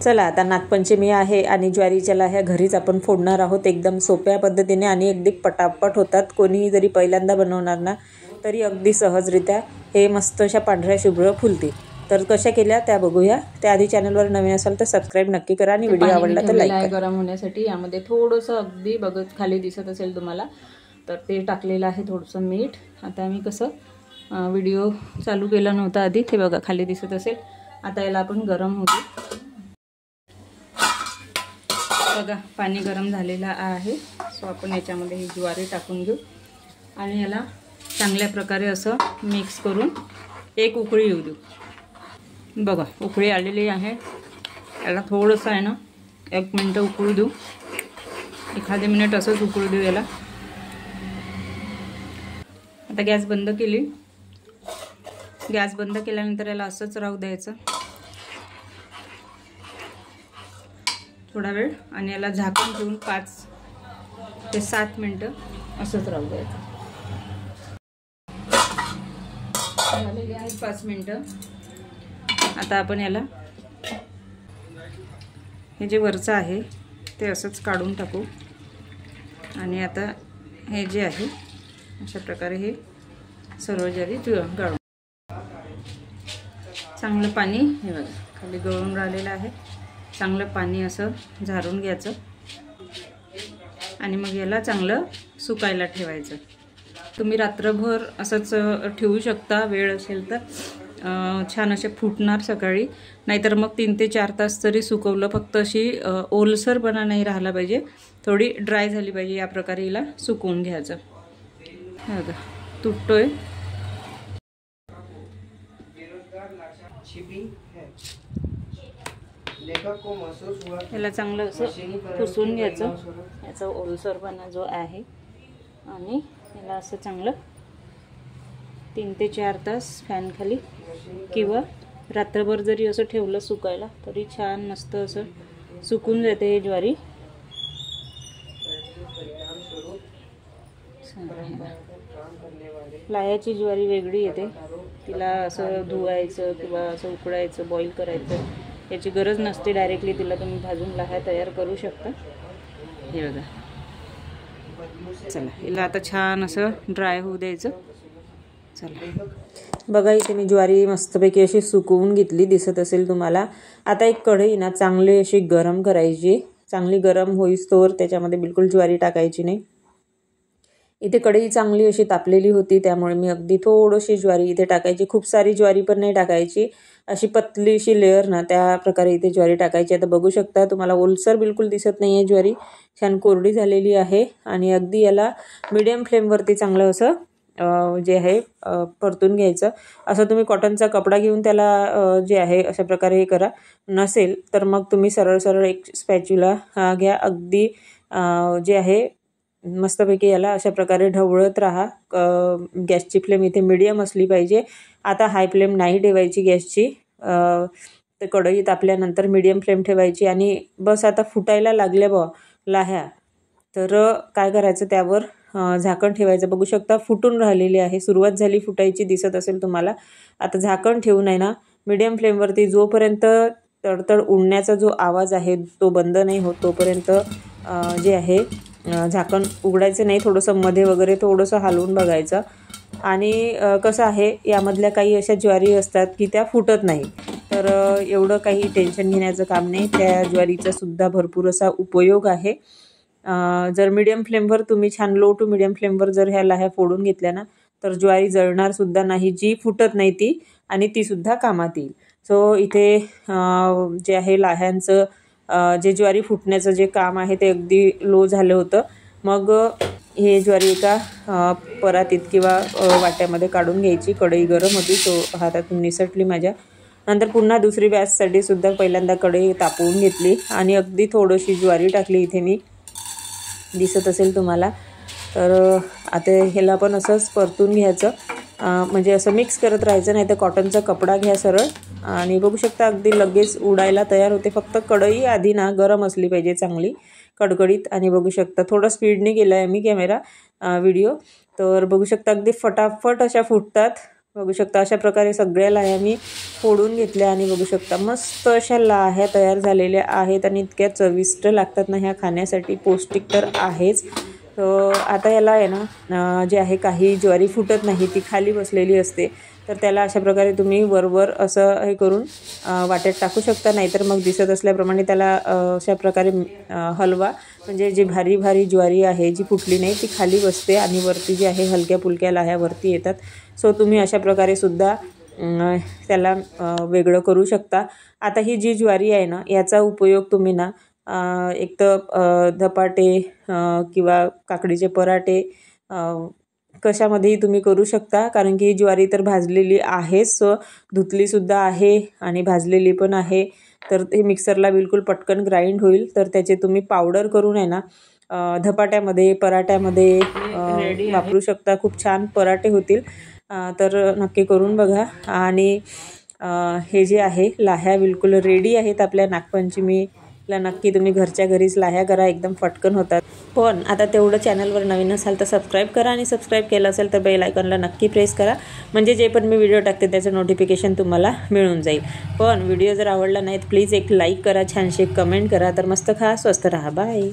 चला आता नागपंचमी आहे आणि ज्वारीच्या लाह्या घरीच आपण फोडणार आहोत एकदम सोप्या पद्धतीने आणि अगदी पटापट होतात. कोणीही जरी पहिल्यांदा बनवणार ना तरी अगदी सहजरित्या हे मस्त अशा पांढऱ्या शुभ्र फुलतील. तर कशा केल्या त्या बघूया. त्याआधी चॅनलवर नवीन असाल तर सबस्क्राइब नक्की करा आणि व्हिडिओ आवडला तर लाईक करा. गरम होण्यासाठी यामध्ये थोडंसं अगदी बघत खाली दिसत असेल तुम्हाला तर ते टाकलेलं आहे थोडंसं मीठ. आता मी कसं व्हिडिओ चालू केला नव्हता आधी, ते बघा खाली दिसत असेल. आता याला आपण गरम होऊ. बघा पाणी गरम झालेलं आहे. सो आपण याच्यामध्ये ही ज्वारी टाकून घेऊ आणि याला चांगल्या प्रकारे असं मिक्स करून एक उकळी येऊ देऊ. बघा उकळी आलेली आहे. याला थोडंसं आहे ना 1 मिनिट उकळू देऊ. एखादे मिनिट असंच उकळू देऊ याला. आता गॅस बंद केली. गॅस बंद केल्यानंतर याला असंच राहू द्यायचं थोडा वेळ आणि याला झाकण ठेवून 5 ते 7 मिनिटं असंच राहू द्यायचं. झालेली आहेत 5 मिनिटं. आता आपण याला हे जे वरचं आहे ते असंच काढून टाकू आणि आता हे जे आहे अशा प्रकारे हे सर्व ज्वारी गाळून चांगलं पाणी हे बघा खाली गळून राहिलेलं आहे. चांगलं पाणी असं झारून घ्यायचं आणि मग याला चांगलं सुकायला ठेवायचं. तुम्ही रात्रभर असंच ठेवू शकता वेळ असेल तर. छान असे फुटणार सकाळी. नाहीतर मग 3 ते 4 तास तरी सुकवलं. फक्त अशी ओलसरपणा नाही राहिला पाहिजे, थोडी ड्राय झाली पाहिजे. या प्रकारे हिला सुकवून घ्यायचं. हे बघा तुटतोय. याला चांगलं असं पुसून घ्यायचं याचा ओलसरपणा जो आहे आणि याला असं चांगलं 3 ते 4 तास फॅन खाली किंवा रात्रभर जरी असं ठेवलं सुकायला तरी छान मस्त असं सुकून जाते ही ज्वारी. लाह्याची ज्वारी वेगळी येते. तिला असं धुवायचं किंवा असं उकडायचं बॉईल करायचं याची गरज नसते. डायरेक्टली तिला तुम्ही भाजून लाह्या तयार करू शकता. हे बघा. चला हिला आता छान असं ड्राय होऊ द्यायचं. चला बघा इथे मी ज्वारी मस्तपैकी अशी सुकवून घेतली दिसत असेल तुम्हाला. आता एक कढई ना चांगली अशी गरम करायची. चांगली गरम होईस्तोवर त्याच्यामध्ये बिलकुल ज्वारी टाकायची नाही. इथे कढई चांगली अशी तापलेली होती त्यामुळे मी अगदी थोडीशी ज्वारी इथे टाकायची. खूप सारी ज्वारी पण नाही टाकायची. अशी पतलीशी लेअर ना त्या प्रकारे इथे ज्वारी टाकायची. आता बघू शकता तुम्हाला ओलसर बिलकुल दिसत नाही आहे. ज्वारी छान कोरडी झालेली आहे आणि अगदी याला मीडियम फ्लेमवरती चांगलं असं जे आहे परतून घ्यायचं. असं तुम्ही कॉटनचा कपडा घेऊन त्याला जे आहे अशा प्रकारे हे करा. नसेल तर मग तुम्ही सरळ सरळ एक स्पॅच्युला घ्या. अगदी जे आहे मस्तपैकी याला अशा प्रकारे ढवळत राहा. गॅसची फ्लेम इथे मीडियम असली पाहिजे. आता हाय फ्लेम नाही ठेवायची गॅसची. तर कढई तापल्यानंतर मीडियम फ्लेम ठेवायची आणि बस आता फुटायला लागल्या बा लाह्या तर काय करायचं त्यावर झाकण ठेवायचं. बघू शकता फुटून राहिलेली आहे. सुरुवात झाली फुटायची दिसत असेल तुम्हाला. आता झाकण ठेवून आहे ना मीडियम फ्लेमवरती जोपर्यंत तडतड उडण्याचा जो आवाज आहे तो बंद नाही होत तोपर्यंत जे आहे झाकण उघडायचं नाही. थोडंसं मध्ये वगैरे थोडंसं हलवून बघायचं. आणि कसं आहे यामधल्या काही अशा ज्वारी असतात की त्या फुटत नाही. तर एवढं काही टेन्शन घेण्याचं काम नाही. त्या ज्वारीचा सुद्धा भरपूर असा उपयोग आहे. जर मीडियम फ्लेमवर तुम्ही छान लो टू मीडियम फ्लेमवर जर ह्या लाह्या फोडून घेतल्या ना तर ज्वारी जळणार सुद्धा नाही. जी फुटत नाही ती आणि ती सुद्धा कामात येईल. सो इथे जे आहे लाह्यांचं जे ज्वारी फुटण्याचं जे काम आहे ते अगदी लो झालं होतं. मग हे ज्वारी एका परातीत किंवा वाट्यामध्ये काढून घ्यायची. कढई गरम होती तो हातातून निसटली माझ्या. नंतर पुन्हा दुसरी बॅचसाठी सुद्धा पहिल्यांदा कढई तापवून घेतली आणि अगदी थोडीशी ज्वारी टाकली इथे मी दिसत असेल तुम्हाला. तर आता ह्याला पण असंच परतून घ्यायचं. म्हणजे असं मिक्स करत राहायचं. नाही तर कॉटनचा कपडा घ्या सरळ आणि बघू शकता अगदी लगेच उडायला तयार होते. फक्त कढई आधी ना गरम असली पाहिजे चांगली कडकडीत. आणि बघू शकता थोडं स्पीडने केला आहे मी कॅमेरा व्हिडिओ. तर बघू शकता अगदी फटाफट अशा फुटतात. बघू शकता अशा प्रकारे सगळ्या लाह्या मी फोडून घेतल्या आणि बघू शकता मस्त अशा लाह्या तयार झालेल्या आहेत आणि इतक्या चविष्ट लागतात ना ह्या खाण्यासाठी, पौष्टिक तर आहेच. आता याला आहे ना जे आहे काही ज्वारी फुटत नाही, ती खाली बसलेली असते, तर त्याला अशा प्रकारे तुम्ही वरवर असं हे करून वाट्यात टाकू शकता. नाहीतर मग दिसत असल्याप्रमाणे त्याला अशा प्रकारे हलवा, म्हणजे जी भारी भारी ज्वारी आहे जी फुटली नाही ती खाली बसते आणि वरती जी आहे हलक्या फुलक्या लाह्या वरती येतात. सो तुम्ही अशा प्रकारे सुद्धा त्याला वेगळं करू शकता. आता ही जी ज्वारी आहे ना याचा उपयोग तुम्ही ना एक तर धपाटे किंवा काकडीचे पराठे कशामध्येही तुम्ही करू शकता, कारण की ही ज्वारी तर भाजलेली आहेच, धुतलीसुद्धा आहे आणि भाजलेली पण आहे. तर हे मिक्सरला बिलकुल पटकन ग्राइंड होईल. तर त्याचे तुम्ही पावडर करून आहे ना धपाट्यामध्ये पराठ्यामध्ये वापरू शकता. खूप छान पराठे होतील. तर नक्की करून बघा. आणि हे जे आहे लाह्या बिलकुल रेडी आहेत आपल्या नागपंचमीला. नक्की तुम्ही घरच्या घरीच लाह्या करा, एकदम पटकन होतात. पण आता तेवढं चॅनलवर नवीन असाल तर सबस्क्राईब करा, आणि सबस्क्राईब केलं असेल तर बेल आयकॉनला नक्की प्रेस करा, म्हणजे जे पण मी व्हिडिओ टाकते त्याचं नोटिफिकेशन तुम्हाला मिळून जाईल. पण व्हिडिओ जर आवडला नाही तर प्लीज एक लाईक करा, छानशी एक कमेंट करा. तर मस्त खा, स्वस्त राहा, बाय.